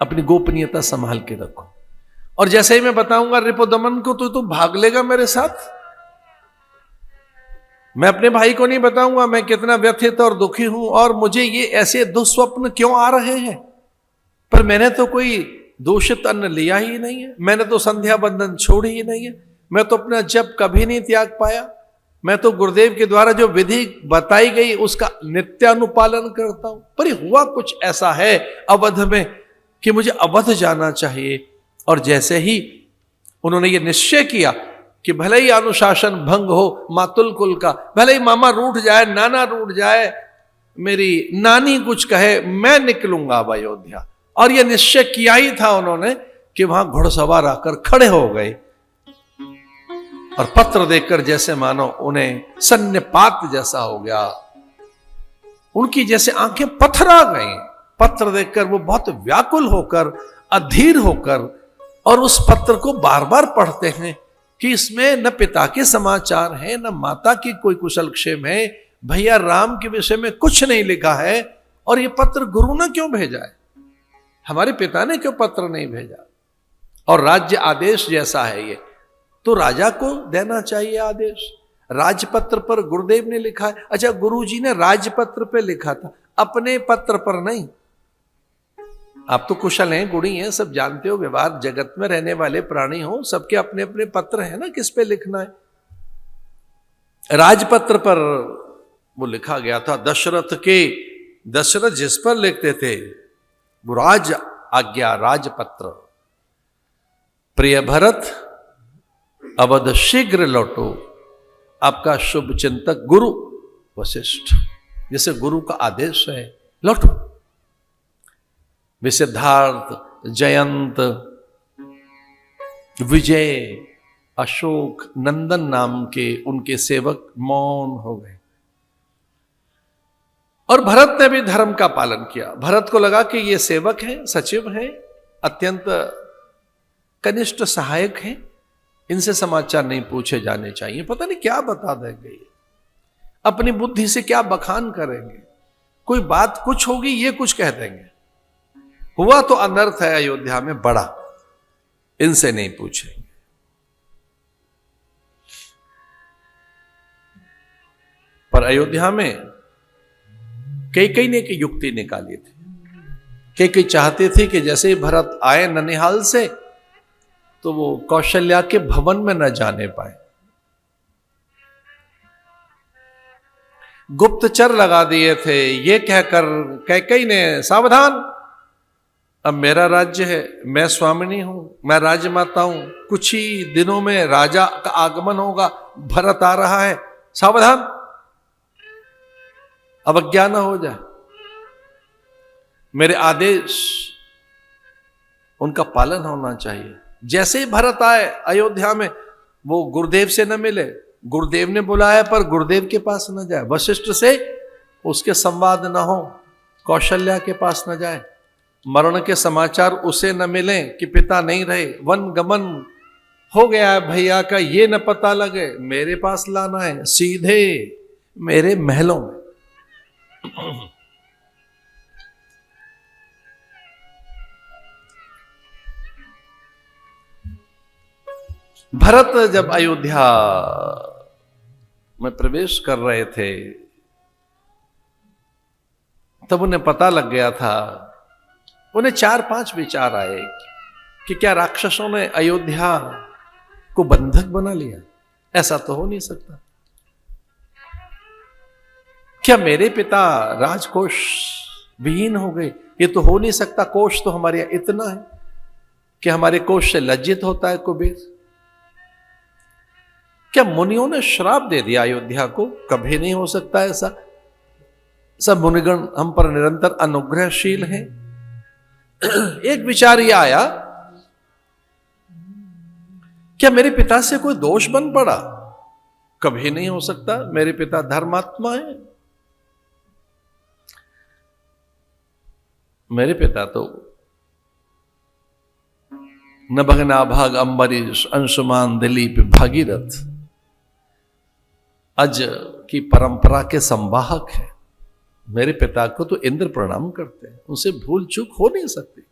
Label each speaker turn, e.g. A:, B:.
A: अपनी गोपनीयता संभाल के रखो। और जैसे ही मैं बताऊंगा रिपुदमन को, तो तू भाग लेगा मेरे साथ। मैं अपने भाई को नहीं बताऊंगा मैं कितना व्यथित और दुखी हूं और मुझे ये ऐसे दुस्वप्न क्यों आ रहे हैं, पर मैंने तो कोई दूषित अन्न लिया ही नहीं है, मैंने तो संध्या बंधन छोड़ी ही नहीं है, मैं तो अपना जप कभी नहीं त्याग पाया, मैं तो गुरुदेव के द्वारा जो विधि बताई गई उसका नित्यानुपालन करता हूं, पर हुआ कुछ ऐसा है अवध में कि मुझे अवध जाना चाहिए। और जैसे ही उन्होंने ये निश्चय किया कि भले ही अनुशासन भंग हो मातुल कुल का, भले ही मामा रूठ जाए, नाना रूठ जाए, मेरी नानी कुछ कहे, मैं निकलूंगा अब अयोध्या। और यह निश्चय किया ही था उन्होंने कि वहां घुड़सवार आकर खड़े हो गए और पत्र देखकर जैसे मानो उन्हें सन्निपात जैसा हो गया, उनकी जैसे आंखें पथरा गई। पत्र देखकर वो बहुत व्याकुल होकर, अधीर होकर, और उस पत्र को बार बार पढ़ते हैं कि इसमें न पिता के समाचार हैं, न माता की कोई कुशल क्षेम है, भैया राम के विषय में कुछ नहीं लिखा है। और ये पत्र गुरु ने क्यों भेजा है, हमारे पिता ने क्यों पत्र नहीं भेजा? और राज्य आदेश जैसा है ये, तो राजा को देना चाहिए आदेश। राजपत्र पर गुरुदेव ने लिखा है। अच्छा, गुरुजी ने राजपत्र पे लिखा था, अपने पत्र पर नहीं। आप तो कुशल हैं, गुणी हैं, सब जानते हो, व्यवहार जगत में रहने वाले प्राणी हो, सबके अपने अपने पत्र हैं ना, किस पे लिखना है। राजपत्र पर वो लिखा गया था दशरथ के, दशरथ जिस पर लिखते थे वो राज आज्ञा राजपत्र, प्रिय भरत अवध शीघ्र लौटो, आपका शुभ चिंतक गुरु वशिष्ठ, जैसे गुरु का आदेश है, लौटो। सिद्धार्थ, जयंत, विजय, अशोक, नंदन नाम के उनके सेवक मौन हो गए। और भरत ने भी धर्म का पालन किया। भरत को लगा कि ये सेवक हैं, सचिव हैं, अत्यंत कनिष्ठ सहायक हैं, इनसे समाचार नहीं पूछे जाने चाहिए, पता नहीं क्या बता देंगे, अपनी बुद्धि से क्या बखान करेंगे, कोई बात कुछ होगी ये कुछ कह देंगे। हुआ तो अनर्थ है अयोध्या में बड़ा, इनसे नहीं पूछेंगे। पर अयोध्या में कई ने की युक्ति निकाली थी। कई चाहते थे कि जैसे भरत आए ननिहाल से तो वो कौशल्या के भवन में न जाने पाए। गुप्तचर लगा दिए थे, ये कहकर कैकेयी ने, सावधान, अब मेरा राज्य है, मैं स्वामिनी हूं, मैं राजमाता हूं, कुछ ही दिनों में राजा का आगमन होगा, भरत आ रहा है, सावधान, अवज्ञा न हो जाए, मेरे आदेश उनका पालन होना चाहिए। जैसे ही भरत आए अयोध्या में, वो गुरुदेव से न मिले, गुरुदेव ने बुलाया पर गुरुदेव के पास न जाए, वशिष्ठ से उसके संवाद न हो, कौशल्या के पास न जाए, मरण के समाचार उसे न मिले कि पिता नहीं रहे, वन गमन हो गया है भैया का, ये न पता लगे, मेरे पास लाना है, सीधे मेरे महलों में। भरत जब अयोध्या में प्रवेश कर रहे थे तब उन्हें पता लग गया था, उन्हें 4-5 विचार आए कि क्या राक्षसों ने अयोध्या को बंधक बना लिया? ऐसा तो हो नहीं सकता। क्या मेरे पिता राजकोष विहीन हो गए? ये तो हो नहीं सकता, कोष तो हमारे यहां इतना है कि हमारे कोष से लज्जित होता है कुबेर। क्या मुनियों ने श्राप दे दिया अयोध्या को? कभी नहीं हो सकता ऐसा, सब मुनिगण हम पर निरंतर अनुग्रहशील हैं। एक विचार यह आया, क्या मेरे पिता से कोई दोष बन पड़ा? कभी नहीं हो सकता, मेरे पिता धर्मात्मा है। मेरे पिता तो नभगना भाग अम्बरीश अंशुमान दिलीप भागीरथ अज की परंपरा के संवाहक है। मेरे पिता को तो इंद्र प्रणाम करते हैं, उनसे भूल चूक हो नहीं सकती।